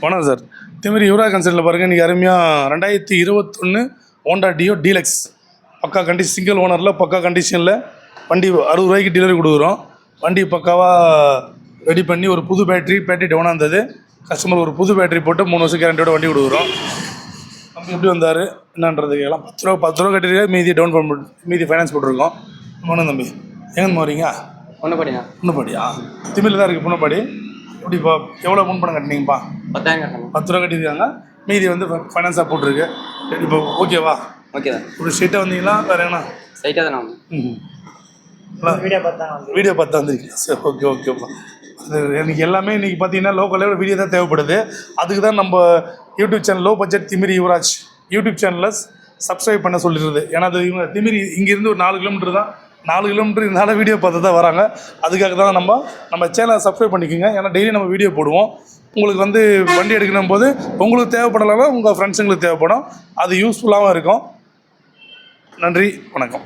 வணக்கம் சார். இதேமாரி யுவராஜ் கன்சர்ட்டில் பாருங்கள், இன்றைக்கி அருமையாக 2021 ஹோண்டா டியோ டீலக்ஸ் பக்கா கண்டிஷன், சிங்கிள் ஓனரில் பக்கா கண்டிஷனில் வண்டி 60 ரூபாய்க்கு டெலிவரி கொடுக்குறோம். வண்டி பக்காவாக ரெடி பண்ணி ஒரு புது பேட்டரி டவுனாக இருந்தது. கஸ்டமர் ஒரு புது பேட்டரி போட்டு 3 வருஷம் கேரண்டியோட வண்டி கொடுக்குறோம். நம்ம எப்படி வந்தார் என்னன்றது எல்லாம் 10 ரூபா கட்டிட்டு மீதி டவுன் பேமெண்ட், மீதி ஃபைனான்ஸ் போட்டிருக்கோம். ஒன்றும் தம்பி எங்கேருந்து வரீங்க? பொண்ணுப்பாடியா? திமிழில் தான் இருக்குது பொண்ணுப்பாடி. எப்படிப்பா எவ்வளோ முன் பணம் கட்டினீங்கப்பா? 10 ரூபா கட்டியிருக்காங்க. மீதி வந்து ஃபைனான்ஸாக போட்டிருக்கு. இப்போ ஓகேவா? ஓகே தான். ஒரு ஸ்ட்ரெயிட்டாக வந்தீங்களா வேறு எங்கன்னா? ஸ்ட்ரைட்டாக தானே வந்து வீடியோ பார்த்தா வந்துருக்கீங்க. சரி, ஓகேப்பா. அது எனக்கு எல்லாமே இன்றைக்கி பார்த்தீங்கன்னா லோக்கலில் வீடியோ தான் தேவைப்படுது. அதுக்கு தான் நம்ம YouTube channel low budget Thimiri Yuvaraj YouTube சேனலில் சப்ஸ்கிரைப் பண்ண சொல்லிடுறது. ஏன்னா அது இவங்க திமிரி இங்கேருந்து ஒரு 4 கிலோமீட்டர் தான். 4 கிலோமீட்டர் இதனால் வீடியோ பார்த்து தான் வராங்க. அதுக்காக தான் நம்ம சேனலை சப்ஸ்கிரைப் பண்ணிக்கோங்க. ஏன்னா டெய்லி நம்ம வீடியோ போடுவோம். உங்களுக்கு வந்து வண்டி எடுக்கணும் போது உங்களுக்கு தேவைப்படலைன்னா உங்கள் ஃப்ரெண்ட்ஸுங்களுக்கு தேவைப்படும். அது யூஸ்ஃபுல்லாகவும் இருக்கும். நன்றி, வணக்கம்.